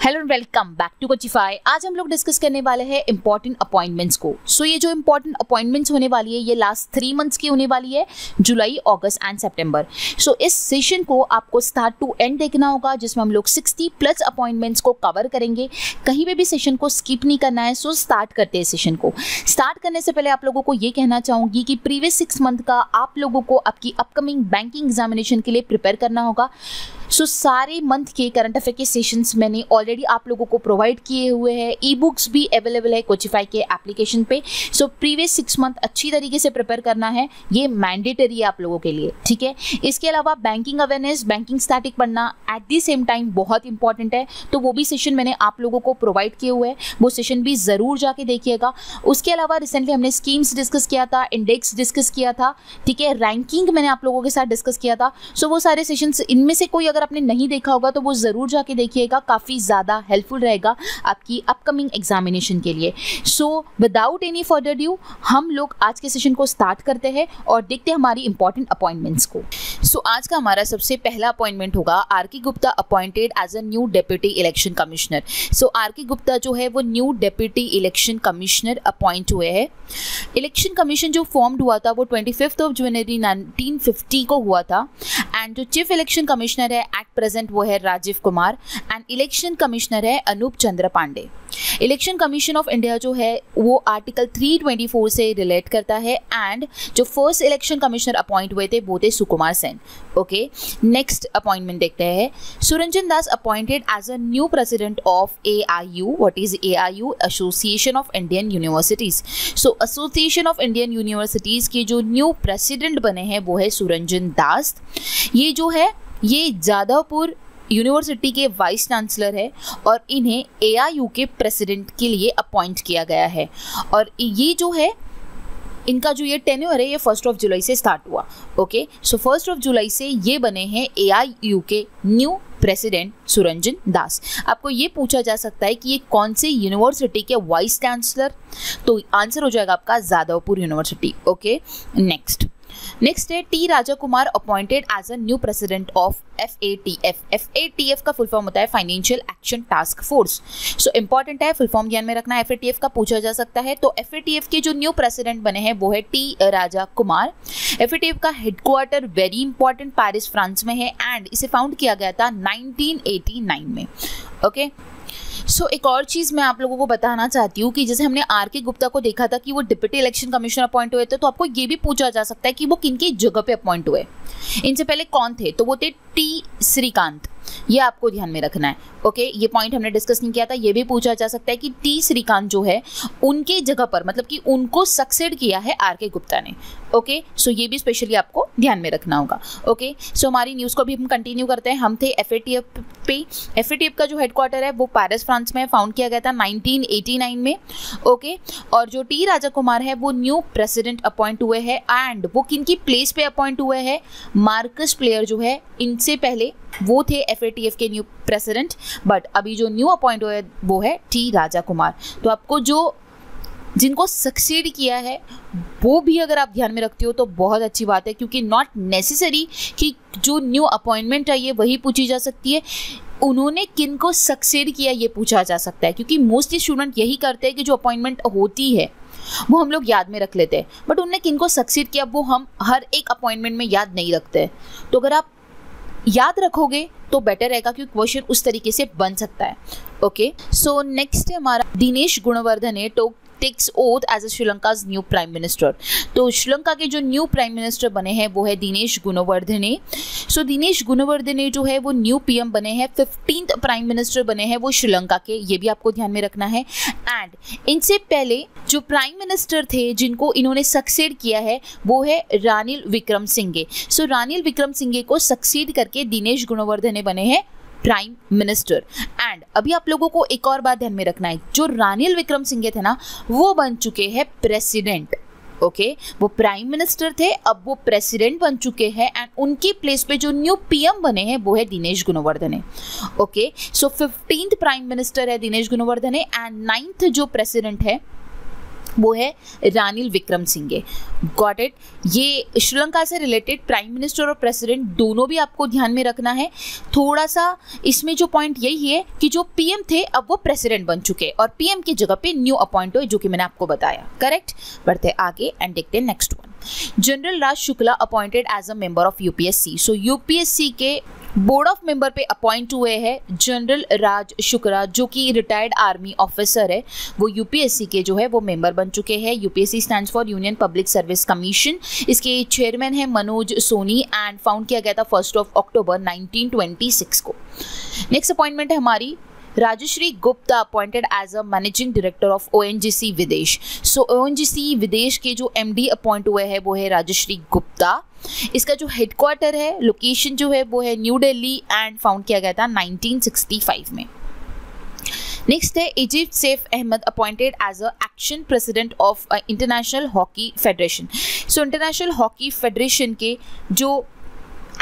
Hello and welcome back to Coachify. आज हम लोग डिस्कस करने वाले हैं इंपॉर्टेंट अपॉइंटमेंट्स को। ये जो इंपॉर्टेंट अपॉइंटमेंट्स होने वाली है ये लास्ट 3 मंथ्स की होने वाली है, जुलाई, अगस्त एंड सितंबर। इस सेशन को आपको स्टार्ट टू एंड देखना होगा, जिसमें हम लोग 60+ अपॉइंटमेंट्स को कवर करेंगे। कहीं पे भी सेशन को स्किप नहीं करना है। स्टार्ट करते हैं सेशन को। स्टार्ट करने से पहले आप लोगों को ये कहना चाहूँगी कि प्रीवियस 6 मंथ का आप लोगों को आपकी अपकमिंग बैंकिंग एग्जामिनेशन के लिए प्रिपेयर करना होगा। सारे मंथ के करंट अफेयर के सेशंस मैंने ऑलरेडी आप लोगों को प्रोवाइड किए हुए हैं। ई बुक्स भी अवेलेबल है कोचिफाई के एप्लीकेशन पे। प्रीवियस 6 मंथ अच्छी तरीके से प्रिपेयर करना है, ये मैंडेटरी है आप लोगों के लिए, ठीक है। इसके अलावा बैंकिंग अवेयरनेस, बैंकिंग स्टैटिक पढ़ना एट द सेम टाइम बहुत इंपॉर्टेंट है। वो भी सेशन मैंने आप लोगों को प्रोवाइड किए हुए हैं, वो सेशन भी ज़रूर जाके देखिएगा। उसके अलावा रिसेंटली हमने स्कीम्स डिस्कस किया था, इंडेक्स डिस्कस किया था, ठीक है, रैंकिंग मैंने आप लोगों के साथ डिस्कस किया था। वो सारे सेशंस, इनमें से कोई अगर आपने नहीं देखा होगा तो वो ज़रूर जाके देखिएगा, काफ़ी ज़्यादा हेल्पफुल रहेगा आपकी अपकमिंग एग्जामिनेशन के लिए। विदाउट एनी फर्दर ड्यू हम लोग आज के सेशन को स्टार्ट करते हैं और देखते हैं हमारी इंपॉर्टेंट अपॉइंटमेंट्स को। आज का हमारा सबसे पहला अपॉइंटमेंट होगा R K. Gupta appointed as a new deputy election commissioner. R K. Gupta जो है वो new deputy election commissioner appoint हुए हैं। इलेक्शन कमीशन जो फॉर्म्ड हुआ था वो 25 जनवरी 1950 को हुआ था। एंड जो चीफ इलेक्शन कमिश्नर है एट प्रेजेंट वो है Rajiv Kumar and election commissioner है Anup Chandra Pandey. Election Commission of India जो है वो आर्टिकल 324 से रिलेट करता है। एंड जो फर्स्ट इलेक्शन कमिश्नर अपॉइंट हुए थे वो थे Sukumar Sen. Okay, next appointment देखते हैं। Suranjan Das appointed as a new president of AIU। What is AIU? Association of Indian Universities. Association of Indian Universities के जो न्यू प्रेसिडेंट बने हैं वो है सुरंजन दास। ये जो है ये जादवपुर यूनिवर्सिटी के वाइस चांसलर है और इन्हें AIU के प्रेसिडेंट के लिए अपॉइंट किया गया है। और ये जो है इनका जो ये टेन्योर है ये 1 जुलाई से स्टार्ट हुआ। ओके, 1 जुलाई से ये बने हैं AIU के न्यू प्रेसिडेंट सुरंजन दास। आपको ये पूछा जा सकता है कि ये कौन से यूनिवर्सिटी के वाइस चांसलर, तो आंसर हो जाएगा आपका जादवपुर यूनिवर्सिटी। ओके, नेक्स्ट है T Raja Kumar appointed as a new president of FATF। FATF का फुल फॉर्म होता है financial action task force. Important है, फुल फॉर्म ध्यान में रखना। FATF का पूछा जा सकता है। तो FATF के जो न्यू प्रेसिडेंट बने हैं वो है टी राजा कुमार। FATF का headquarter very important Paris France में है एंड इसे फाउंड किया गया था 1989 में। ओके, एक और चीज़ मैं आप लोगों को बताना चाहती हूँ कि जैसे हमने आर.के. गुप्ता को देखा था कि वो डिप्टी इलेक्शन कमिश्नर अपॉइंट हुए थे, तो आपको ये भी पूछा जा सकता है कि वो किन की जगह पे अपॉइंट हुए। इनसे पहले कौन थे? तो वो थे टी श्रीकांत। ये आपको ध्यान में रखना है। ओके, ये पॉइंट हमने डिस्कस नहीं किया था। ये भी पूछा जा सकता है कि टी श्रीकांत जो है उनके जगह पर, मतलब कि उनको सक्सेड किया है आर.के. गुप्ता ने। ओके, ये भी स्पेशली आपको ध्यान में रखना होगा। ओके, हमारी न्यूज़ को भी हम कंटिन्यू करते हैं। हम थे FATF पे। FATF का जो हेडक्वार्टर है वो पेरिस फ्रांस में फाउंड किया गया था 1989 में। ओके, और जो टी राजा कुमार है वो न्यू प्रेसिडेंट अपॉइंट हुए हैं एंड वो किन की प्लेस पे अपॉइंट हुए हैं? मार्कस प्लेयर जो है, इनसे पहले वो थे FATF के न्यू प्रेसिडेंट, बट अभी जो न्यू अपॉइंट हुए वो है टी राजा कुमार। तो आपको जो जिनको सक्सीड किया है वो भी अगर आप ध्यान में रखते हो तो बहुत अच्छी बात है, क्योंकि नॉट नेसेसरी कि जो न्यू अपॉइंटमेंट आई है वही पूछी जा सकती है। उन्होंने किन को सक्सीड किया ये पूछा जा सकता है, क्योंकि मोस्टली स्टूडेंट यही करते हैं कि जो अपॉइंटमेंट होती है वो हम लोग याद में रख लेते हैं, बट उनने किन को सक्सीड किया वो हम हर एक अपॉइंटमेंट में याद नहीं रखते। तो अगर आप याद रखोगे तो बेटर रहेगा, क्योंकि क्वेश्चन उस तरीके से बन सकता है। ओके, नेक्स्ट है हमारा Dinesh Gunawardena takes oath as Sri Lanka's new prime minister. तो श्रीलंका के जो न्यू प्राइम मिनिस्टर बने हैं वो है दिनेश गुणवर्धने। दिनेश गुणवर्धने जो है वो न्यू PM बने हैं। 15th प्राइम मिनिस्टर बने हैं वो श्रीलंका के, ये भी आपको ध्यान में रखना है। एंड इनसे पहले जो प्राइम मिनिस्टर थे जिनको इन्होंने सक्सेड किया है वो है रानिल विक्रमसिंघे। रानिल विक्रमसिंघे को सक्सेड करके दिनेश गुणवर्धने बने हैं प्राइम मिनिस्टर। एंड अभी आप लोगों को एक और बात ध्यान में रखना है, जो रानिल विक्रमसिंघे थे ना वो बन चुके हैं प्रेसिडेंट। ओके, वो प्राइम मिनिस्टर थे, अब वो प्रेसिडेंट बन चुके हैं एंड उनकी प्लेस पे जो न्यू PM बने हैं वो है Dinesh Gunawardena. Okay, 15th prime minister है दिनेश गुणवर्धने एंड 9th जो प्रेसिडेंट है वो है रानिल विक्रमसिंघे। Got it. ये श्रीलंका से रिलेटेड प्राइम मिनिस्टर और प्रेसिडेंट दोनों भी आपको ध्यान में रखना है। थोड़ा सा इसमें जो पॉइंट यही है कि जो पीएम थे अब वो प्रेसिडेंट बन चुके और पीएम की जगह पे न्यू अपॉइंट हुए, जो कि मैंने आपको बताया। करेक्ट। बढ़ते आगे एंड देखते हैं next one. General Raj Shukla appointed as a member of UPSC. So UPSC के बोर्ड ऑफ मेंबर पे अपॉइंट हुए हैं जनरल राज शुक्ला, जो कि रिटायर्ड आर्मी ऑफिसर है। वो यूपीएससी के जो है वो मेंबर बन चुके हैं। UPSC stands for union public service commission. इसके चेयरमैन है मनोज सोनी एंड फाउंड किया गया था 1 अक्टूबर 1926 को। नेक्स्ट अपॉइंटमेंट है हमारी Rajshree Gupta appointed as a managing director of ONGC Videsh. So ONGC विदेश के जो एमडी अपॉइंट हुए हैं वो है राजश्री गुप्ता। इसका जो हेडक्वार्टर है, लोकेशन जो है वो है न्यू दिल्ली एंड फाउंड किया गया था 1965 में। नेक्स्ट है Egypt Saif Ahmed appointed as a action president of international hockey federation. So international hockey federation के जो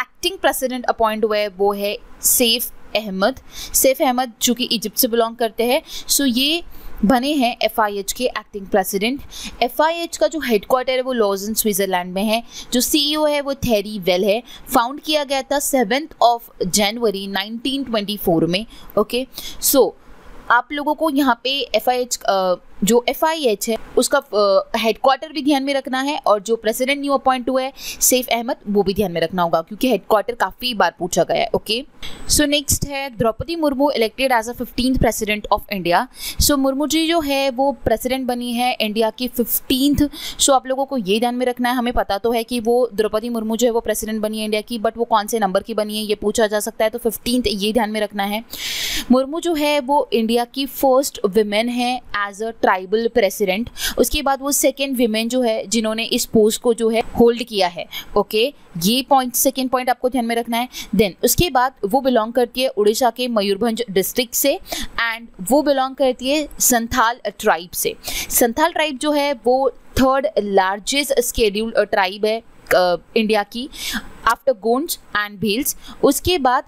एक्टिंग प्रेसिडेंट अपॉइंट हुए वो है सैफ अहमद जो कि इजिप्ट से बिलोंग करते हैं। सो ये बने हैं FIH के एक्टिंग प्रेसिडेंट। FIH का जो हेडक्वार्टर है वो लॉजन स्विट्जरलैंड में है। जो CEO है वो थेरी वेल है। फाउंड किया गया था 7 जनवरी 1924 में। ओके। सो आप लोगों को यहाँ पे जो FIH है उसका हेडक्वार्टर भी ध्यान में रखना है और जो प्रेसिडेंट न्यू अपॉइंट हुआ है सैफ अहमद वो भी ध्यान में रखना होगा, क्योंकि हेडक्वार्टर काफ़ी बार पूछा गया है। ओके। सो नेक्स्ट है Draupadi Murmu elected as a 15th president of India. So Murmu ji जो है वो प्रेसिडेंट बनी है इंडिया की 15th। सो आप लोगों को ये ध्यान में रखना है, हमें पता तो है कि वो द्रौपदी मुर्मू जो है वो प्रेसिडेंट बनी है इंडिया की, बट वो कौन से नंबर की बनी है ये पूछा जा सकता है, तो 15th ये ध्यान में रखना है। मुर्मू जो है वो इंडिया की फर्स्ट विमेन है एज अ ट्राइबल प्रेसिडेंट। उसके बाद वो सेकेंड विमेन जो है जिन्होंने इस पोस्ट को जो है होल्ड किया है। ओके। ये पॉइंट, सेकेंड पॉइंट आपको ध्यान में रखना है। देन उसके बाद वो बिलोंग करती है उड़ीसा के मयूरभंज डिस्ट्रिक्ट से एंड वो बिलोंग करती है संथाल ट्राइब से। संथाल ट्राइब जो है वो 3rd लार्जेस्ट शेड्यूल्ड ट्राइब है इंडिया की आफ्टर गोंड्स एंड भील्स। उसके बाद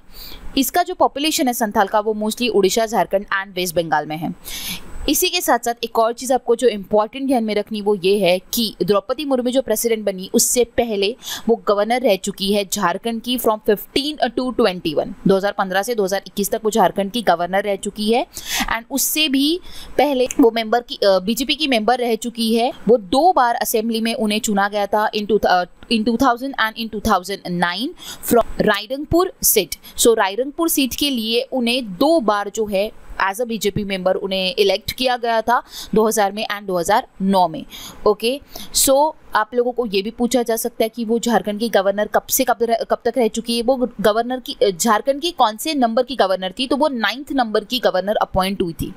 इसका जो पॉपुलेशन है संथाल का वो मोस्टली उड़ीसा, झारखंड एंड वेस्ट बंगाल में है। इसी के साथ साथ एक और चीज़ आपको जो इम्पॉर्टेंट ध्यान में रखनी वो ये है कि द्रौपदी मुर्मू जो प्रेसिडेंट बनी उससे पहले वो गवर्नर रह चुकी है झारखंड की फ्रॉम 15 to 21। 2015 से 2021 तक वो झारखंड की गवर्नर रह चुकी है एंड उससे भी पहले वो बीजेपी की मेंबर रह चुकी है। वो 2 बार असेंबली में उन्हें चुना गया था इन 2000 and in 2009 from Rairangpur seat. So Rairangpur seat के लिए उन्हें 2 बार जो है एज अ बीजेपी मेंबर उन्हें इलेक्ट किया गया था 2000 में एंड 2009 में। ओके। सो आप लोगों को ये भी पूछा जा सकता है कि वो झारखंड की गवर्नर कब से कब तक रह चुकी है। वो गवर्नर की झारखंड की कौन से नंबर की गवर्नर थी, तो वो 9th नंबर की गवर्नर अपॉइंट हुई थी।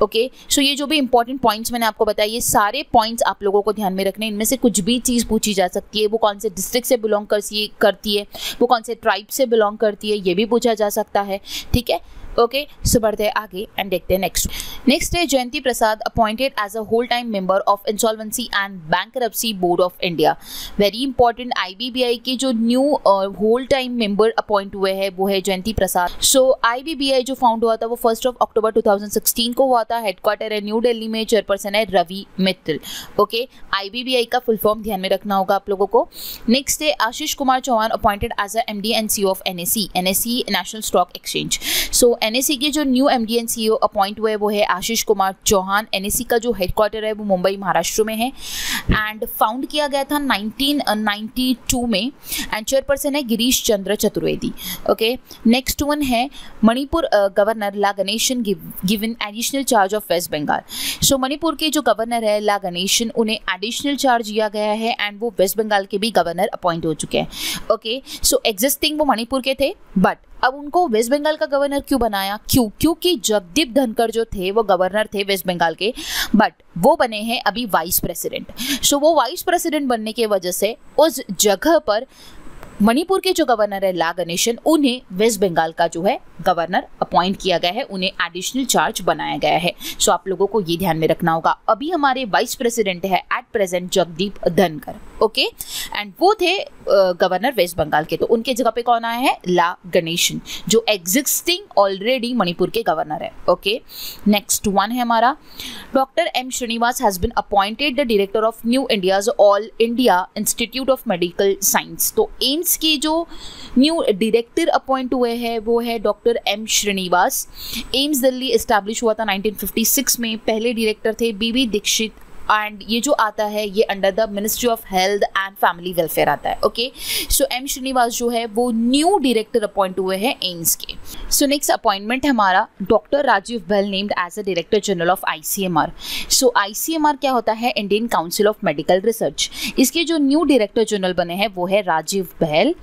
ओके। सो ये जो भी इंपॉर्टेंट पॉइंट्स मैंने आपको बताया ये सारे पॉइंट्स आप लोगों को ध्यान में रखने। इनमें से कुछ भी चीज़ पूछी जा सकती है, वो कौन से डिस्ट्रिक्ट से बिलोंग करती है, वो कौन से ट्राइब से बिलोंग करती है, ये भी पूछा जा सकता है। ठीक है। ओके। सो बढ़ते हैं आगे एंड देखते हैं नेक्स्ट है Jayanti Prasad appointed as a whole time member of Insolvency and Bankruptcy Board of India. Very important, IBBI के जो new whole time member appoint हुए हैं वो है जयंती प्रसाद। सो IBBI जो फाउंड हुआ था वो 1 अक्टूबर 2016 को हुआ था। हेडक्वार्टर है न्यू दिल्ली में। चेयरपर्सन है रवि मित्तल। ओके। IBBI का फुल फॉर्म ध्यान में रखना होगा आप लोगों को। नेक्स्ट है Ashish Kumar Chauhan appointed as a MD and CEO ऑफ NSE National Stock Exchange. So NSE के जो new MD and CEO appoint हुए वो है आशीष कुमार चौहान। NSE का जो हेडक्वार्टर है वो मुंबई महाराष्ट्र में है एंड फाउंड किया गया था 1992 में एंड चेयरपर्सन है Girish Chandra Chaturvedi. Okay. Next one है Manipur governor La Ganesan given additional charge of West Bengal. So Manipur के जो गवर्नर है ला गणेशन उन्हें एडिशनल चार्ज दिया गया है एंड वो वेस्ट बंगाल के भी गवर्नर अपॉइंट हो चुके हैं। ओके। सो एग्जिस्टिंग वो मणिपुर के थे बट अब उनको वेस्ट बंगाल का गवर्नर क्यों बनाया? क्योंकि जगदीप धनखड़ जो थे वो गवर्नर थे वेस्ट बंगाल के, बट वो बने हैं अभी वाइस प्रेसिडेंट। सो वो वाइस प्रेसिडेंट बनने की वजह से उस जगह पर मणिपुर के जो गवर्नर है ला गणेशन, उन्हें वेस्ट बंगाल का जो है गवर्नर अपॉइंट किया गया है, उन्हें एडिशनल चार्ज बनाया गया है। सो आप लोगों को ये ध्यान में रखना होगा। अभी हमारे वाइस प्रेसिडेंट है at present Jagdeep Dhankhar, okay, and वो थे गवर्नर वेस्ट बंगाल के, तो उनके जगह पे कौन आया है, ला गणेशन, जो एग्जिस्टिंग ऑलरेडी मणिपुर के गवर्नर है, ओके। नेक्स्ट वन है हमारा, doctor M Srinivas has been appointed the director of new India's all India institute of medical science. तो एम्स के जो न्यू डायरेक्टर अपॉइंट हुए हैं वो है doctor M Srinivas. AIIMS Delhi establish हुआ था 1956 में, पहले डायरेक्टर थे बीबी दीक्षित, एंड ये जो आता है ये under the ministry of health and family welfare आता है, ओके। सो एम श्रीनिवास जो है वो न्यू डायरेक्टर अपॉइंट हुए हैं एम्स के। सो नेक्स्ट अपॉइंटमेंट हमारा doctor Rajiv Bahl named as a director general of ICMR. So ICMR क्या होता है, Indian council of medical research. इसके जो न्यू डायरेक्टर जनरल बने हैं वो है राजीव बहल।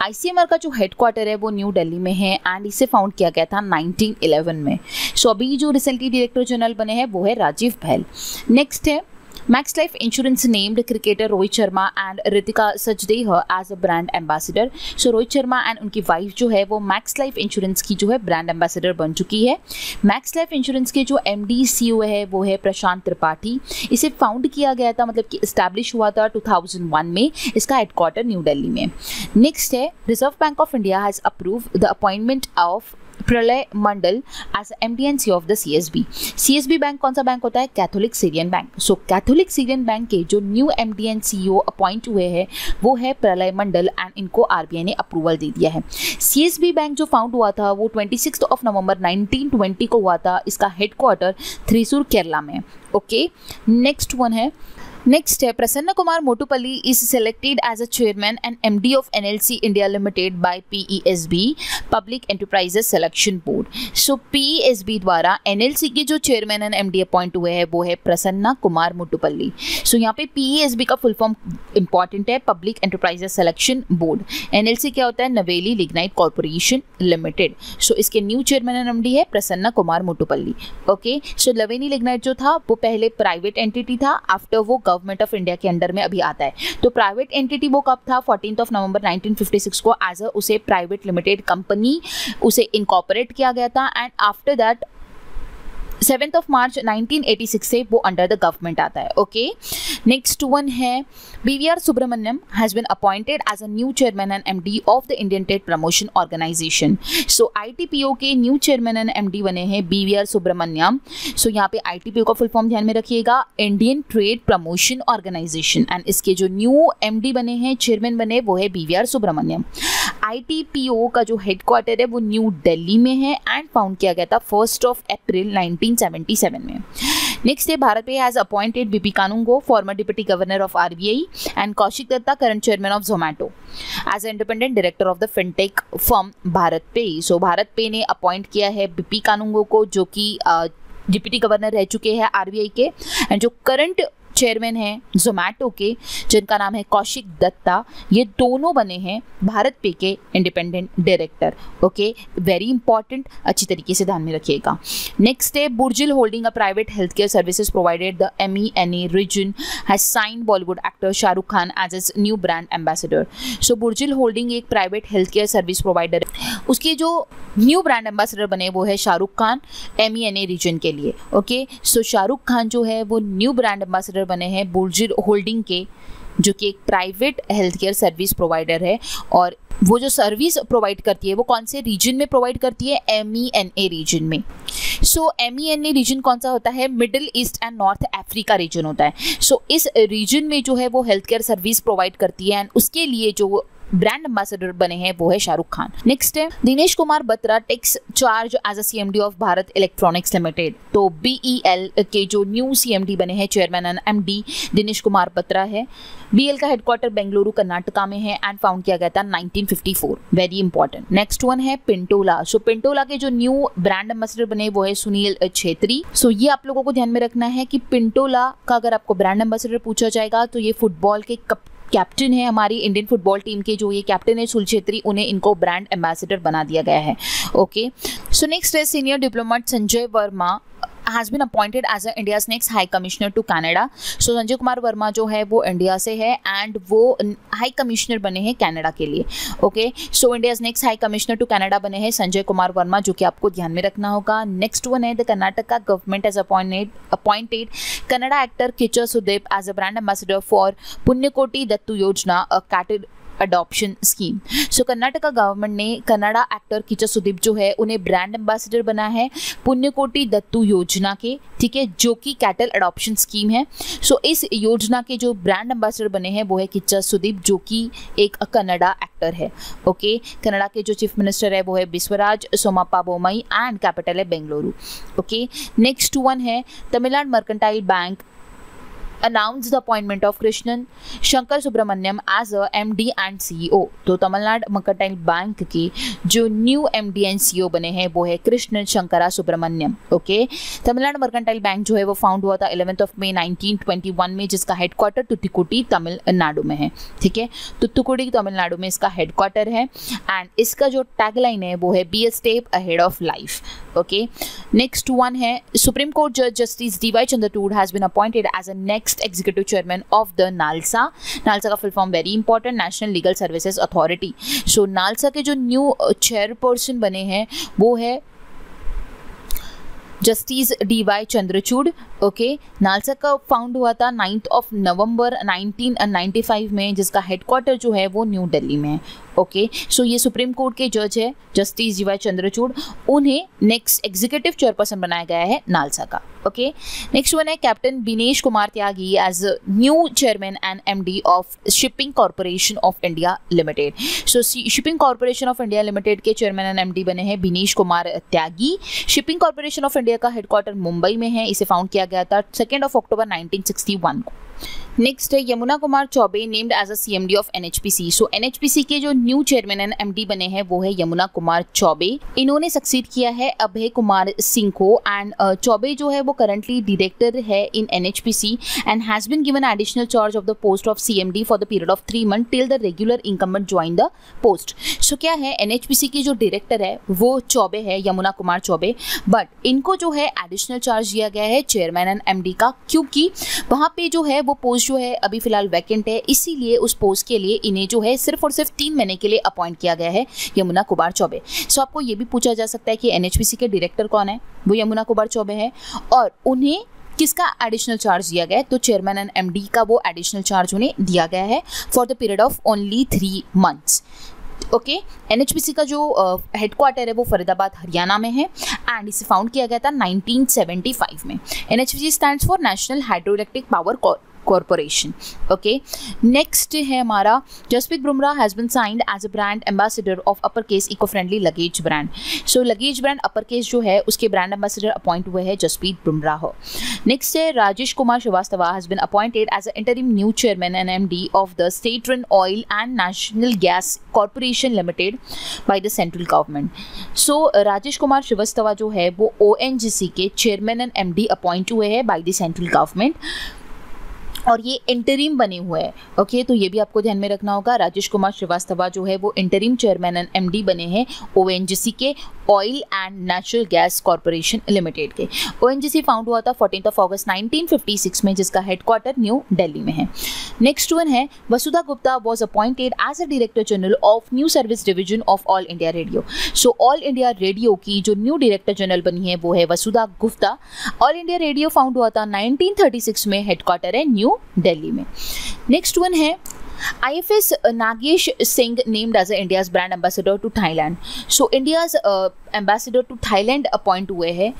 आईसीएमआर का जो हेडक्वार्टर है वो न्यू दिल्ली में है एंड इसे फाउंड किया गया था 1911 में। सो अभी जो रिसेंटली डायरेक्टर जनरल बने हैं वो है राजीव बहल। नेक्स्ट है Max Life Insurance named cricketer Rohit Sharma and Ritika Sajdeh as a brand ambassador. So Rohit Sharma and उनकी वाइफ जो है वो मैक्स लाइफ इंश्योरेंस की जो है ब्रांड एम्बेसडर बन चुकी है। मैक्स लाइफ इंश्योरेंस के जो एमडी सीईओ है वो है प्रशांत त्रिपाठी। इसे फाउंड किया गया था, मतलब कि इस्टेब्लिश हुआ था 2001 में। इसका हेडक्वार्टर न्यू दिल्ली में। नेक्स्ट है Reserve Bank of India has approved the appointment of Pralay Mondal as MD and CEO of the CSB. CSB Bank कौन सा बैंक होता है, Catholic Syrian Bank. So Catholic Syrian Bank के जो new MD and CEO appoint हुए हैं वो है प्रलय मंडल एंड इनको आरबीआई ने अप्रूवल दे दिया है। सीएसबी बैंक जो फाउंड हुआ था वो 26 नवंबर 1920 को हुआ था। इसका हेडक्वार्टर थ्रिसूर केरला में, ओके। नेक्स्ट है Prasanna Kumar Motupalli is selected as a chairman and MD of NLC India limited by PESB public enterprises selection board. So PESB द्वारा एनएलसी के जो चेयरमैन एंड एमडी अपॉइंट हुए हैं वो है प्रसन्न कुमार मोटुपल्ली। सो यहाँ पे पीईएसबी का फुल फॉर्म इंपॉर्टेंट है, public enterprises selection board. NLC क्या होता है, नवेली लिग्नाइट कॉर्पोरेशन लिमिटेड। सो इसके न्यू चेयरमैन एंड एमडी है प्रसन्न कुमार मोटुपल्ली, ओके। सो नवेली लिग्नाइट जो था वो पहले प्राइवेट एंटिटी था, आफ्टर वो गवर्नमेंट ऑफ इंडिया के अंडर में अभी आता है। तो प्राइवेट एंटिटी वो कब था, 14 नवंबर 1956 को एज अ उसे प्राइवेट लिमिटेड कंपनी उसे इनकॉर्पोरेट किया गया था एंड आफ्टर दैट 7 मार्च 1986 से वो अंडर द गवर्नमेंट आता है, ओके। नेक्स्ट वन है B V R Subrahmanyam has been appointed as a new chairman and MD of the Indian trade promotion organisation. So ITPO के न्यू चेयरमैन एंड एमडी बने हैं BVR Subramaniam. सो यहाँ पे आईटीपीओ का फुल फॉर्म ध्यान में रखिएगा, Indian trade promotion organisation, and इसके जो न्यू एमडी बने हैं, चेयरमैन बने, वो है बीवीआर सुब्रमण्यम। आईटीपीओ का जो हेडक्वार्टर है वो न्यू दिल्ली में है एंड फाउंड किया गया था 1 अप्रैल 1977 में। नेक्स्ट है BharatPe has appointed B P Kanungo, former deputy governor of RBI, and Kaushik Dutta, current chairman of Zomato, as independent director of the fintech firm BharatPe. So Bharat पे ने अपॉइंट किया है बीपी कानूंगो को, जो कि डिप्टी गवर्नर रह चुके हैं आरबीआई के, एंड जो करंट चेयरमैन हैं जोमैटो के जिनका नाम है कौशिक दत्ता, ये दोनों बने हैं भारत पे के independent director, okay. Very important, अच्छी तरीके से ध्यान में रखिएगा। नेक्स्ट है Burjeel holding a private health care services provided the MENA region has signed Bollywood actor Shahrukh Khan as is new brand ambassador. So Burjeel holding एक private health care service provider है, उसके जो न्यू ब्रांड एम्बेसडर बने वो है Shahrukh Khan MENA reason के लिए, okay. सो शाहरुख खान जो है वो न्यू ब्रांड एम्बेसडर बने हैं बुर्जिल होल्डिंग के, जो कि एक private health care service provider है, और वो जो सर्विस प्रोवाइड करती है वो कौन से रीजन में प्रोवाइड करती है, MENA रीजन में। सो MENA रीजन कौन सा होता है, middle east and north Africa reason होता है। सो इस रीजन में जो है वो हेल्थ केयर सर्विस प्रोवाइड करती है, एंड उसके लिए जो ब्रांड एम्बेसडर बने हैं वो है शाहरुख खान। नेक्स्ट है Dinesh Kumar Batra takes charge as a CMD of Bharat electronics limited. So BEL के जो न्यू CMD बने हैं, chairman and MD Dinesh Kumar Batra है। BEL का हेडक्वार्टर बेंगलुरु कर्नाटका में है एंड फाउंड किया गया था 1954, वेरी इंपॉर्टेंट। नेक्स्ट वन है पिंटोला। सो पिंटोला के जो न्यू ब्रांड एम्बेसडर बने वो है सुनील छेत्री। सो ये आप लोगों को ध्यान में रखना है कि पिंटोला का अगर आपको ब्रांड एम्बेसडर पूछा जाएगा तो ये फुटबॉल के कैप्टन है, हमारी इंडियन फुटबॉल टीम के जो ये कैप्टन है सुनील छेत्री, उन्हें इनको ब्रांड एम्बेसडर बना दिया गया है, ओके। सो नेक्स्ट है senior diplomat Sanjay Verma has been appointed as India's next high commissioner to Canada. So Sanjay Kumar Verma जो है वो इंडिया से है एंड वो हाई कमिश्नर बने हैं कनाडा के लिए। Okay, so India's next high commissioner to Canada बने हैं संजय कुमार वर्मा, जो कि आपको ध्यान में रखना होगा। नेक्स्ट वन है the Karnataka government has appointed Kannada actor Kichcha Sudeep as a brand ambassador for Punyakoti Dattu Yojana, a cattle adoption scheme. So Karnataka government ने कन्नड़ा एक्टर किच्चर सुदीप जो है उन्हें ब्रांड एम्बेसडर बना है पुण्यकोटि दत्तू योजना के, ठीक है, जो कि कैटल अडॉप्शन स्कीम है। सो इस योजना के जो ब्रांड एम्बेसडर बने हैं वो है किच्चर सुदीप, जो कि एक कन्नड़ा एक्टर है। ओके, कन्नड़ा के जो चीफ मिनिस्टर है वो है बिस्वराज सोमाप्पा बोमई एंड कैपिटल है बेंगलुरु। ओके, नेक्स्ट वन है Tamil Nadu mercantile bank announced the appointment of Krishnan Shankar Subramaniam as a MD and CEO। तो तमिलनाडु मर्केंटाइल बैंक की जो न्यू MD एंड CEO बने हैं वो है Krishnan Sankara Subramaniam. Okay, Tamil Nadu mercantile bank जो है वो फाउंड हुआ था 11 मई 1921 में, जिसका हेडक्वार्टर तुतुकुडी तमिलनाडु में है। ठीक है, तुतुकुडी तमिलनाडु में इसका हेडक्वार्टर है एंड इसका जो टैगलाइन है वो है be a step ahead of life. Okay, next one है सुप्रीम कोर्ट जज justice DY Chandrachud has been appointed as a next executive chairman of the NALSA. NALSA का full form very important, National Legal Services Authority. So NALSA के जो new chairperson बने हैं वो है justice DY Chandrachud. Okay, NALSA का found हुआ था 9 नवंबर 1995 में, जिसका हेडक्वार्टर जो है वो न्यू दिल्ली में है। ओके, सो ये सुप्रीम कोर्ट के जज है जस्टिस DY चंद्रचूड़, उन्हें नेक्स्ट एग्जीक्यूटिव चेयरपर्सन बनाया गया है नालसा का। ओके, नेक्स्ट वन है captain Binesh Kumar Tyagi as new chairman and MD of shipping corporation of India limited. So shipping corporation of India limited के चेयरमैन एंड MD बने हैं Binesh Kumar Tyagi. Shipping corporation of India का headquarter Mumbai में है, इसे फाउंड किया गया था 2 अक्टूबर 1961 को। नेक्स्ट है Yamuna Kumar Chaubey named as a CMD of NHPC। So NHPC के जो न्यू चेयरमैन एंड MD बने हैं वो है यमुना कुमार चौबे। इन्होंने सक्सीड किया है अभय कुमार सिंह को एंड चौबे जो है वो करंटली डायरेक्टर है in NHPC and has been given additional charge of the post of CMD for the period of 3 month till the regular incumbent join the post. So क्या है, NHPC की जो डायरेक्टर है वो चौबे है, यमुना कुमार चौबे, बट इनको जो है एडिशनल चार्ज दिया गया है चेयरमैन एंड MD का, क्योंकि वहाँ पे जो है वो पोस्ट जो है अभी फिलहाल वैकेंट है, इसीलिए उस पोस्ट के लिए इन्हें जो है सिर्फ और सिर्फ 3 महीने के लिए अपॉइंट किया गया है यमुना कुमार चौबे। सो आपको ये भी पूछा जा सकता है कि NHPC के डायरेक्टर कौन है, वो यमुना कुमार चौबे है और उन्हें किसका एडिशनल चार्ज दिया गया है, तो चेयरमैन एंड MD का वो एडिशनल चार्ज उन्हें दिया गया है for the period of only 3 months. Okay, NHPC का जो हेडक्वार्टर है वो फरीदाबाद हरियाणा में है एंड इसे फाउंड किया गया था 1975 में। NHPC stands for national hydroelectric power corporation. Okay, next है हमारा Jasprit Bumrah has been signed as a brand ambassador of Uppercase eco friendly luggage brand. So luggage brand Uppercase जो है उसके ब्रांड एम्बेसडर अपॉइंट हुए हैं Jasprit Bumrah. Next है Rajesh Kumar Srivastava has been appointed as a interim new chairman and MD of the state run Oil and Natural Gas Corporation Limited by the central government. So Rajesh Kumar Srivastava जो है वो ONGC के चेयरमैन एंड MD अपॉइंट हुए हैं bye the central government और ये interim बने हुए हैं। ओके, तो ये भी आपको ध्यान में रखना होगा। राजेश कुमार श्रीवास्तव जो है वो इंटरिम चेयरमैन एंड MD बने हैं ONGC के oil and natural gas Corporation limited के। ONGC फाउंड हुआ था 14 अगस्त 1956 में, जिसका हेडक्वार्टर न्यू दिल्ली में है। नेक्स्ट वन है Vasudha Gupta was appointed as a director general of new service division of All India Radio. So All India Radio की जो न्यू डायरेक्टर जनरल बनी है वो है Vasudha Gupta. All India Radio found हुआ था 1936 में, हेडक्वार्टर है न्यू दिल्ली में। नेक्स्ट वन है IFS Nagesh Singh named as India's brand ambassador to Thailand। So India's ambassador to Thailand appoint हुए हैं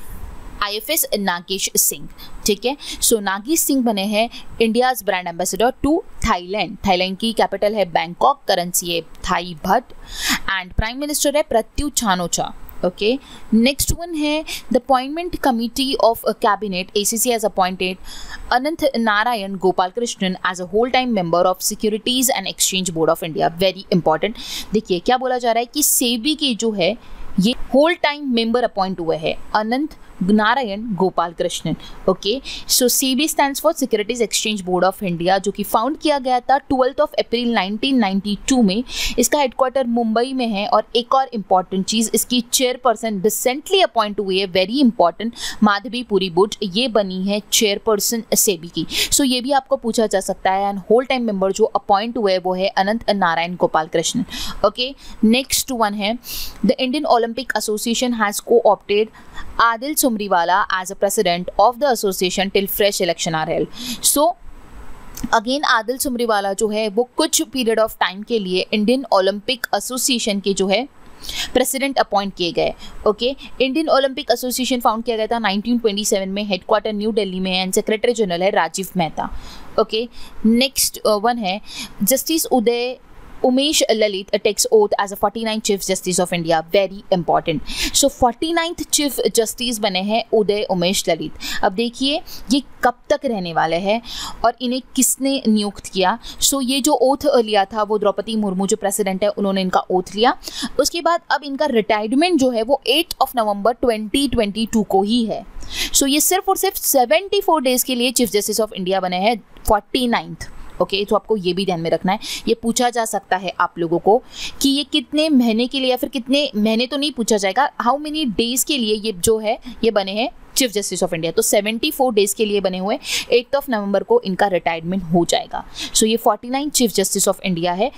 IFS नागेश सिंह। ठीक है, सो नागेश सिंह बने हैं India's brand ambassador to Thailand. Thailand की कैपिटल है बैंकॉक, करेंसी है Thai baht and prime minister है Prayut Chan o cha. Okay, next one है the appointment committee of cabinet ACC has appointed Anant Narayan Gopal Krishnan as a whole time member of securities and exchange board of India. Very important. देखिए क्या बोला जा रहा है कि सेबी की जो है ये होल टाइम मेंबर अपॉइंट हुए हैं Anant Narayan Gopal Krishnan. Okay, so SEBI stands for securities exchange board of India, जो कि फाउंड किया गया था 12 अप्रैल 1992 में। इसका हेडक्वार्टर मुंबई में है। और एक और इम्पॉर्टेंट चीज़, इसकी चेयरपर्सन रिसेंटली अपॉइंट हुई है, वेरी इंपॉर्टेंट, माधवी पुरी बुच, ये बनी है चेयरपर्सन सेबी की। सो ये भी आपको पूछा जा सकता है। एंड होल टाइम मेंबर जो अपॉइंट हुए वो है Anant Narayan Gopal Krishnan. Okay, next one है the Indian Olympic Association has co-opted Adille Sumariwalla as a president of the association till fresh election are held. So again Adil Sumariwala जो है वो कुछ पीरियड ऑफ टाइम के लिए इंडियन ओलंपिक एसोसिएशन के जो है प्रेसिडेंट अपॉइंट किए गए। Okay, Indian Olympic association found किया गया था 1927 में, हेडक्वार्टर न्यू दिल्ली में एंड सेक्रेटरी जनरल है Rajeev Mehta. Okay, next one है justice Uday Umesh Lalit takes oath as a 49th chief justice of India, very important. So 49th chief justice बने हैं उदय उमेश ललित। अब देखिए ये कब तक रहने वाले हैं और इन्हें किसने नियुक्त किया। सो ये जो ओथ लिया था वो द्रौपदी मुर्मू जो प्रेसिडेंट है उन्होंने इनका ओथ लिया। उसके बाद अब इनका रिटायरमेंट जो है वो 8 नवंबर 2022 को ही है। सो ये सिर्फ और सिर्फ 74 डेज के लिए चीफ जस्टिस ऑफ इंडिया बने हैं 49th। ओके, तो आपको ये भी ध्यान में रखना है। ये पूछा जा सकता है आप लोगों को कि ये कितने महीने के लिए, या फिर कितने महीने तो नहीं पूछा जाएगा, हाउ मेनी डेज के लिए ये जो है ये बने हैं चीफ जस्टिस ऑफ इंडिया। तो 74 डेज के लिए बने हुए, 8 नवंबर को इनका रिटायरमेंट हो जाएगा। सो ये 49 चीफ जस्टिस ऑफ इंडिया है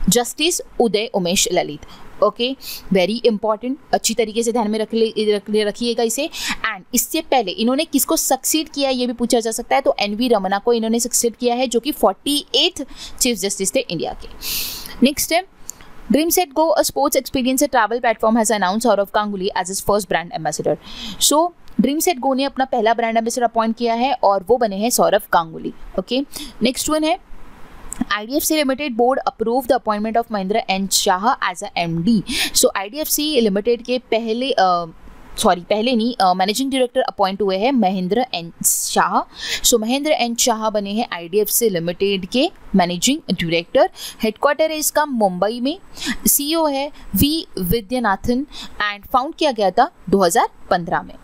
justice Uday Umesh Lalit. Okay, very important, अच्छी तरीके से ध्यान में रखिएगा इसे। एंड इससे पहले इन्होंने किसको सक्सीड किया ये भी पूछा जा सकता है। तो एनवी रमना को इन्होंने सक्सीड किया है जो कि 48th चीफ जस्टिस थे इंडिया के। नेक्स्ट है Dream Set Go, a sports experience a travel platform has announce Sourav Ganguly as his first brand ambassador. So Dream Set Go ने अपना पहला ब्रांड एम्बेसडर अपॉइंट किया है और वो बने हैं Sourav Ganguly. Okay, next one है IDFC Limited board approved the appointment of Mahendra N Shah as a MD. So IDFC Limited के पहले नहीं मैनेजिंग डायरेक्टर अपॉइंट हुए हैं महेंद्र एन शाह। सो महेंद्र एन शाह बने हैं IDFC लिमिटेड के मैनेजिंग डायरेक्टर। हेडक्वार्टर है इसका मुंबई में। CEO है V विद्यानाथन एंड फाउंड किया गया था 2015 में।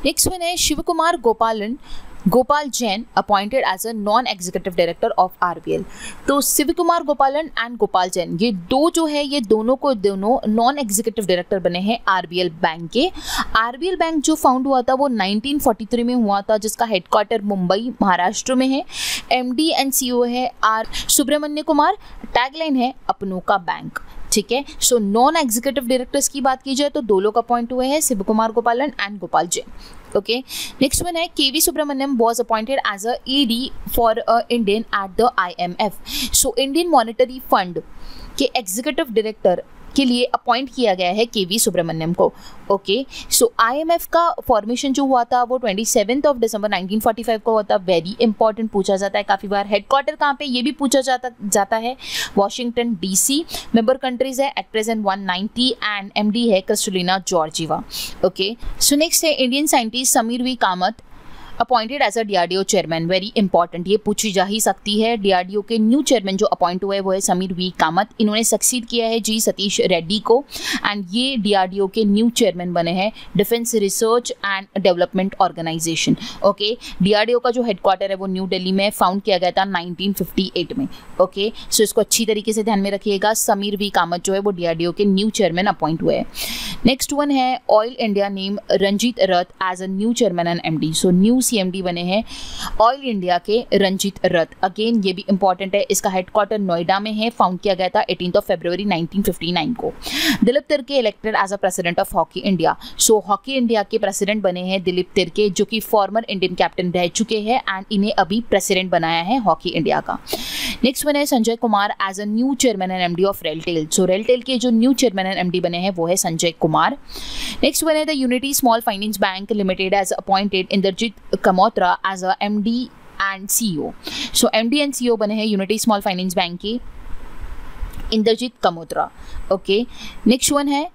नेक्स्ट वन है Shiv Kumar Gopal Jain appointed as a non executive director of RBL। तो शिव कुमार गोपालन एंड गोपाल जैन ये दो जो है ये दोनों नॉन एग्जीक्यूटिव डायरेक्टर बने हैं RBL बैंक के। RBL बैंक जो फाउंड हुआ था वो 1943 में हुआ था, जिसका हेडक्वार्टर मुंबई महाराष्ट्र में है। MD एंड CEO है R सुब्रमण्य कुमार। टैगलाइन है अपनों का बैंक। ठीक है, सो नॉन एग्जीक्यूटिव डायरेक्टर्स की बात की जाए तो दो लोग अपॉइंट हुए हैं, Shiv Kumar Gopalan and Gopal Jain. Okay, next one है KV Subramanian was appointed as a ED for Indian at the IMF। So Indian monetary fund के एग्जीक्यूटिव डायरेक्टर के लिए अपॉइंट किया गया है KV सुब्रमण्यम को। ओके, सो IMF का फॉर्मेशन जो हुआ था वो 27 दिसंबर 1945 को हुआ था। वेरी इंपॉर्टेंट, पूछा जाता है काफ़ी बार। हेडक्वार्टर कहाँ पे ये भी पूछा जाता है वॉशिंगटन DC। मेंबर कंट्रीज है एट प्रेजेंट 190 एंड MD है Kristalina Georgieva. Okay, so next है Indian scientist Sameer V Kamat appointed as a DRDO chairman. Very important, ये पूछी जा ही सकती है। DRDO के न्यू चेयरमैन जो अपॉइंट हुए वो है समीर V कामत। इन्होंने सक्सीड किया है G सतीश रेड्डी को एंड ये DRDO के न्यू चेयरमैन बने हैं defence research and development organisation. Okay, DRDO का जो हेडक्वार्टर है वो न्यू दिल्ली में, फाउंड किया गया था 1958 में। ओके, सो इसको अच्छी तरीके से ध्यान में रखिएगा। समीर V कामत जो है वो DRDO के न्यू चेयरमैन अपॉइंट हुए हैं। नेक्स्ट वन है oil India name Ranjit Rath as a new chairman and MD। So new CMD बने हैं ऑयल इंडिया के रंजीत रथ। अगेन ये भी इंपॉर्टेंट है, इसका हेडक्वार्टर नोएडा में है, फाउंड किया गया था 18 फरवरी 1959 को। Dilip Tirkey elected as a president of Hockey India. So Hockey India के प्रेसिडेंट बने हैं दिलीप तिर्के जो कि फॉर्मर इंडियन कैप्टन रह चुके हैं एंड इन्हें अभी प्रेसिडेंट बनाया है हॉकी इंडिया का। नेक्स्ट वन है Sanjay Kumar as a new chairman and MD of RailTel. So RailTel के जो न्यू चेयरमैन एंड MD बने हैं वो है संजय कुमार। नेक्स्ट वन है the Unity Small Finance Bank Limited as appointed Inderjeet Kamotra as a MD and CEO। So MD and CEO बने हैं Unity Small Finance Bank के Inderjeet Kamotra. Okay, next one है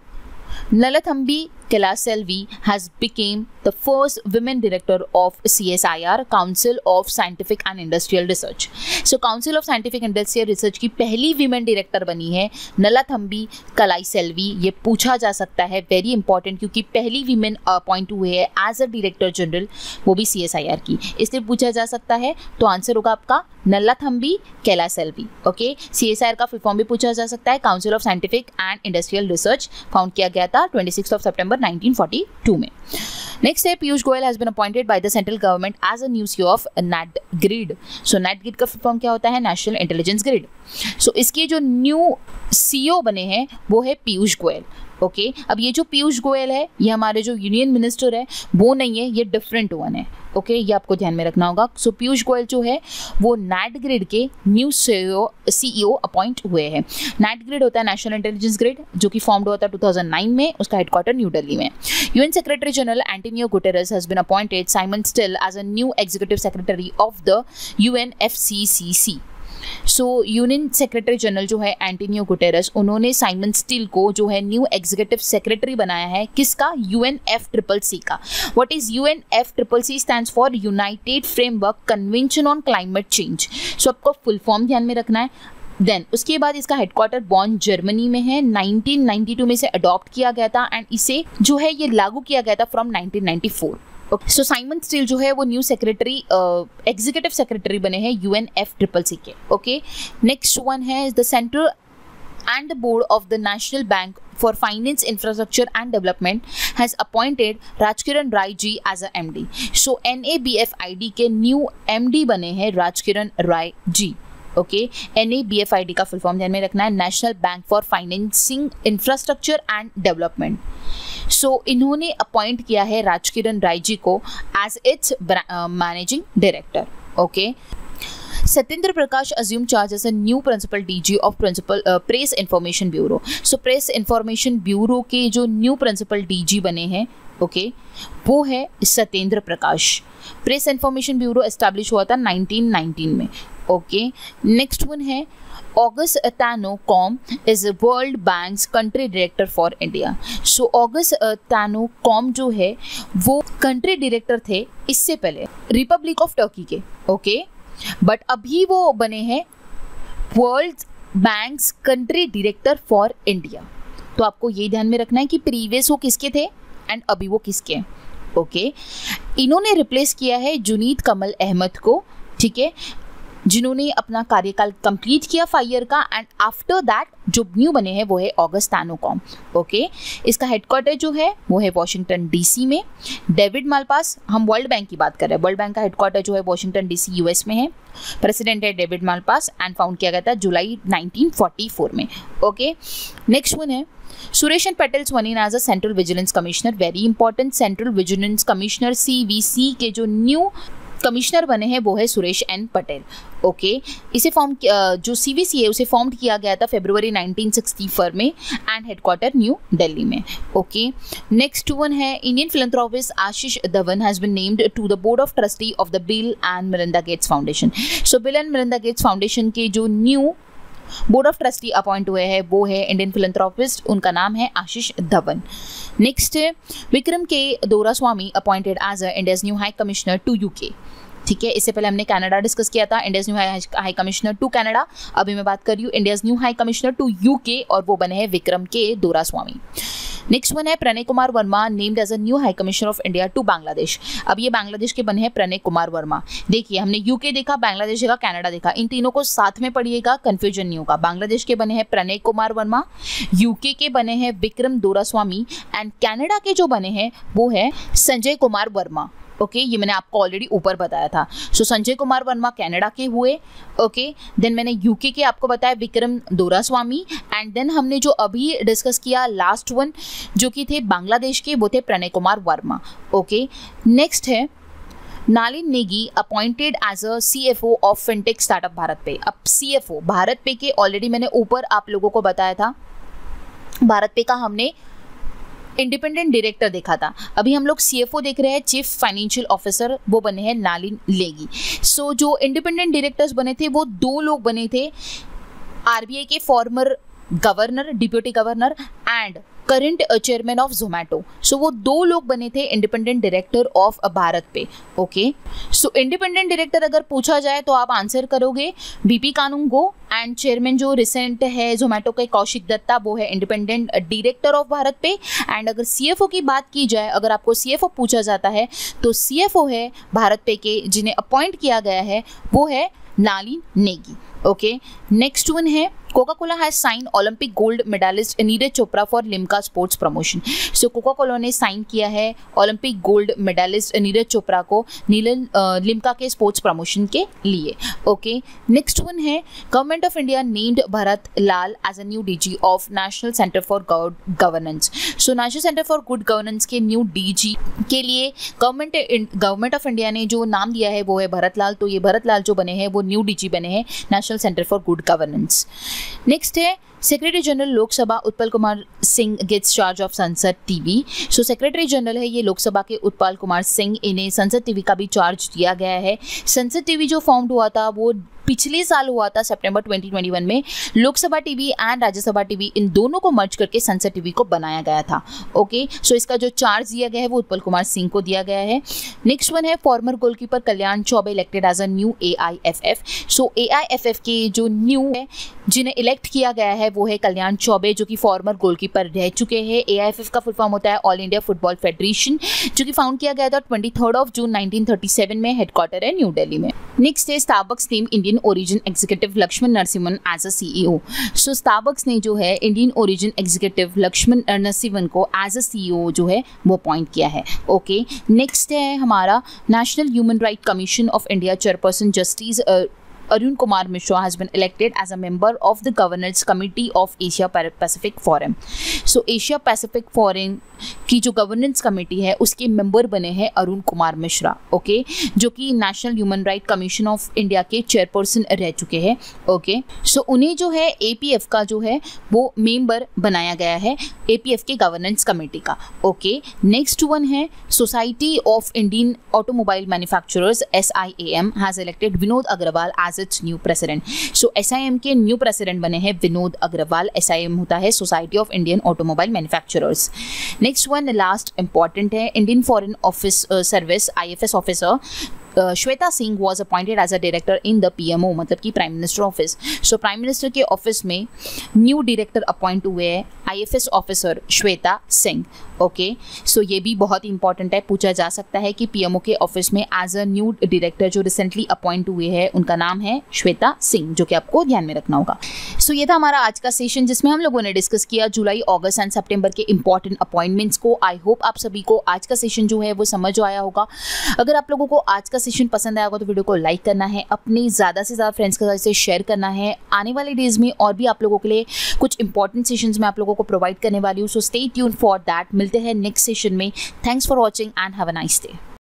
Nalathamby Kelaselvi has become the first women director of CSIR, Council of Scientific and Industrial Research. So Council of Scientific and Industrial Research की पहली women director बनी है नलाथम्बी कलाईसेल्वी. ये पूछा जा सकता है, वेरी इंपॉर्टेंट, क्योंकि पहली women अपॉइंट हुए है एज अ डायरेक्टर जनरल, वो भी CSIR की, इसलिए पूछा जा सकता है. तो आंसर होगा आपका नलाथम्बी कैलासेल्वी. ओके, CSIR का फुल फॉर्म भी पूछा जा सकता है. Council of scientific and industrial research found किया गया था 26 सितंबर 1942 में. नेक्स्ट है Piyush Goyal has been appointed by the central government as a new CEO of NATGRID. So NATGRID का फुल फॉर्म क्या होता है? National intelligence grid. सो इसके जो न्यू CEO बने हैं वो है पीयूष गोयल. ओके, अब ये जो पीयूष गोयल है ये हमारे जो यूनियन मिनिस्टर है वो नहीं है, ये डिफरेंट वन है. ओके, ये आपको ध्यान में रखना होगा. सो पीयूष गोयल जो है वो NATGRID के न्यू CEO अपॉइंट हुए हैं. NATGRID होता है नेशनल इंटेलिजेंस ग्रिड, जो कि फॉर्म्ड हुआ था 2009 में. उसका हेडक्वार्टर न्यू दिल्ली में. UN secretary general Antonio Guterres has been appointed Simon Stiell as a new executive secretary of the UNFCCC. So union secretary general जो है एंटोनियो गुटेरेस, उन्होंने साइमन स्टील को जो है न्यू एग्जीक्यूटिव सेक्रेटरी बनाया है. किसका? UNFCCC का. What is UNFCCC? Stands for United Framework Convention on Climate Change. So आपको फुल फॉर्म ध्यान में रखना है. देन उसके बाद इसका हेडक्वार्टर बॉन जर्मनी में है. 1992 में इसे अडॉप्ट किया गया था एंड इसे जो है ये लागू किया गया था फ्रॉम 1994. सो साइमन स्टील जो है वो न्यू सेक्रेटरी एग्जीक्यूटिव सेक्रेटरी बने हैं UNFCCC के. ओके, नेक्स्ट वन है the central and the board of the National Bank for Finance Infrastructure and Development has appointed Rajkiran Rai ji as a MD. So NABFID के new MD बने हैं Rajkiran Rai ji. Okay, NABFID का full form ध्यान में रखना है, National Bank for Financing Infrastructure and Development. So इन्होंने appoint किया है राजकिरण राय जी को as its managing director. Okay, Satyendra Prakash assume charge as a new principal DG of press information bureau. So press information bureau के जो न्यू प्रिंसिपल DG बने हैं, okay, वो है Satyendra Prakash. Press information Bureau establish हुआ था 1919 में. ओके, नेक्स्ट वन है Auguste Tano Kouame is World Bank's country director for India. So Auguste Tano Kouame जो है वो कंट्री डायरेक्टर थे इससे पहले रिपब्लिक ऑफ टर्की के. ओके, बट अभी वो बने हैं World Bank's country director for India. तो आपको ये ध्यान में रखना है कि प्रीवियस वो किसके थे एंड अभी वो किसके हैं. ओके, इन्होंने रिप्लेस किया है जुनीद कमल अहमद को, ठीक है, जिन्होंने अपना कार्यकाल कंप्लीट किया 5 ईयर का. एंड आफ्टर दैट जो न्यू बने हैं वो है ऑगस्ट तानो कॉम. ओके, इसका हेडक्वार्टर जो है वो है वॉशिंगटन DC में. डेविड मालपास, हम वर्ल्ड बैंक की बात कर रहे हैं, वर्ल्ड बैंक का हेडक्वार्टर जो है वॉशिंगटन DC US में है. प्रेसिडेंट है डेविड मालपास एंड फाउंड किया गया था जुलाई 1944 में. ओके, नेक्स्ट वन है Suresh N Patel sworn in as a central vigilance commissioner. Very important, central vigilance commissioner CVC के जो न्यू कमिश्नर बने हैं वो है सुरेश एन पटेल. ओके, इसे फॉर्म जो CVC है उसे फॉर्म किया गया था फरवरी 1964 में एंड हेडक्वार्टर न्यू दिल्ली में. ओके, नेक्स्ट वन है Indian philanthropist Ashish Dhawan has been named to the board of trustee of the Bill and Melinda Gates foundation. So Bill and Melinda Gates foundation के जो new board of trustee appoint हुए हैं वो है Indian philanthropist, उनका नाम है आशीष धवन. नेक्स्ट है Vikram K Doraiswami appointed as India's new high commissioner to UK. ठीक है, इससे पहले हमने कनाडा डिस्कस किया था, India's new high commissioner to Canada. अभी मैं बात कर रही हूँ India's new high commissioner to UK और वो बने हैं विक्रम के दोरास्वामी. नेक्स्ट वन है Pranay Kumar Verma named as a new high commissioner of India to Bangladesh. अब ये बांग्लादेश के बने हैं प्रणय कुमार वर्मा. देखिए, हमने UK देखा, बांग्लादेश देखा, कनाडा देखा, इन तीनों को साथ में पढ़िएगा, कंफ्यूजन नहीं होगा. बांग्लादेश के बने हैं प्रणय कुमार वर्मा, UK के बने हैं विक्रम दोरास्वामी एंड कनाडा के जो बने हैं वो है संजय कुमार वर्मा. ओके, ये मैंने आपको ऑलरेडी ऊपर बताया था. सो संजय कुमार वर्मा कनाडा के हुए. ओके, देन मैंने UK के आपको बताया विक्रम दोरास्वामी एंड देन हमने जो अभी डिस्कस किया लास्ट वन जो कि थे बांग्लादेश के, वो थे प्रणय कुमार वर्मा. ओके, नेक्स्ट है Nalin Negi appointed as a CFO of fintech startup BharatPe. अब CFO भारत पे के ऑलरेडी मैंने ऊपर आप लोगों को बताया था. भारत पे का हमने इंडिपेंडेंट डायरेक्टर देखा था, अभी हम लोग CFO देख रहे हैं, चीफ फाइनेंशियल ऑफिसर, वो बने हैं नालिन नेगी. सो जो इंडिपेंडेंट डायरेक्टर्स बने थे वो 2 लोग बने थे, RBI के former governor, deputy governor and current chairman of Zomato. So वो 2 लोग बने थे इंडिपेंडेंट डायरेक्टर ऑफ भारत पे। ओके, सो इंडिपेंडेंट डायरेक्टर अगर पूछा जाए तो आप आंसर करोगे बीपी कानूनगो, एंड चेयरमैन जो रिसेंट है जोमैटो के कौशिक दत्ता, वो है इंडिपेंडेंट डायरेक्टर ऑफ भारत पे। एंड अगर सीएफओ की बात की जाए, अगर आपको सीएफओ पूछा जाता है तो सीएफओ है भारत पे के जिन्हें अपॉइंट किया गया है वो है Nalin Negi. Okay, next one है Coca Cola has sign Olympic gold medallist Neeraj Chopra for Limca sports promotion. So Coca Cola ने साइन किया है Olympic gold medallist Neeraj Chopra को लिम्का के स्पोर्ट्स प्रमोशन के लिए। ओके, नेक्स्ट वन है government of India named Bharat Lal as a new DG of national centre for good governance. So national centre for good governance के new DG के लिए गवर्नमेंट ऑफ इंडिया ने जो नाम दिया है वो है भरत लाल। तो ये भरत लाल जो बने हैं वो न्यू डीजी बने हैं National centre for good Governance. Next है secretary general Lok Sabha Utpal Kumar Singh gets charge of Sansad TV. So secretary general है ये लोकसभा के उत्पल कुमार सिंह, इन्हें संसद टीवी का भी चार्ज दिया गया है। संसद टीवी जो फॉर्म हुआ था वो पिछले साल हुआ था सितंबर 2021 में। Lok Sabha TV and Rajya Sabha TV इन दोनों को मर्ज करके संसद टीवी को बनाया गया था। ओके, सो इसका जो चार्ज दिया गया है वो उत्पल कुमार सिंह को दिया गया है। नेक्स्ट वन है former goalkeeper Kalyan Chaubey elected as a new AIFF। So AIFF के जो न्यू है जिन्हें इलेक्ट किया गया है वो है कल्याण चौबे, जो कि फॉर्मर गोलकीपर रह चुके हैं। AIFF का फुल फॉर्म होता है ऑल इंडिया फुटबॉल फेडरेशन, जो कि फाउंड किया गया था 23 जून 1937 में, हेडक्वार्टर है न्यू दिल्ली में। नेक्स्ट है Starbucks name Indian origin executive Laxman Narasimhan as a CEO। So Starbucks ने जो है Indian origin executive Laxman Narasimhan को एज अ CEO जो है वो अपॉइंट किया है। ओके, नेक्स्ट है हमारा national human right commission of India chairperson justice Arun Kumar Mishra has been elected as a member of the Governance Committee of Asia Pacific Forum. So Asia Pacific Forum की जो governance committee है उसके member बने हैं Arun Kumar Mishra. Okay, जो कि national human right commission of India के chairperson रह चुके हैं। ओके, सो उन्हें जो है APF का जो है वो मेंबर बनाया गया है, APF के गवर्नेंस कमेटी का। ओके, नेक्स्ट वन है Society of Indian Automobile Manufacturers SIAM has elected Vinod Agarwal as its new president. So SIAM के न्यू प्रेसिडेंट बने हैं विनोद अग्रवाल। SIAM होता है Society of Indian Automobile Manufacturers. Next one last important है Indian Foreign Office Service IFS officer Shweta Singh was appointed as a director in the PMO, मतलब कि prime minister office. So prime minister के office में new director appoint हुए हैं IFS officer Shweta Singh. Okay, so ये भी बहुत ही इंपॉर्टेंट है, पूछा जा सकता है कि PMO के ऑफिस में एज अ न्यू डायरेक्टर जो रिसेंटली अपॉइंट हुए हैं उनका नाम है श्वेता सिंह, जो कि आपको ध्यान में रखना होगा। सो ये था हमारा आज का सेशन जिसमें हम लोगों ने डिस्कस किया जुलाई, अगस्त एंड सितंबर के इंपॉर्टेंट अपॉइंटमेंट्स को। आई होप आप सभी को आज का सेशन जो है वो समझ आया होगा। अगर आप लोगों को आज का सेशन पसंद आया होगा तो वीडियो को लाइक करना है, अपने ज़्यादा से ज़्यादा फ्रेंड्स के साथ इसे शेयर करना है। आने वाले डेज में और भी आप लोगों के लिए कुछ इंपॉर्टेंट सेशंस में आप लोगों को प्रोवाइड करने वाली हूँ। So stay tune for that. मिलते हैं नेक्स्ट सेशन में। Thanks for watching and have a nice day.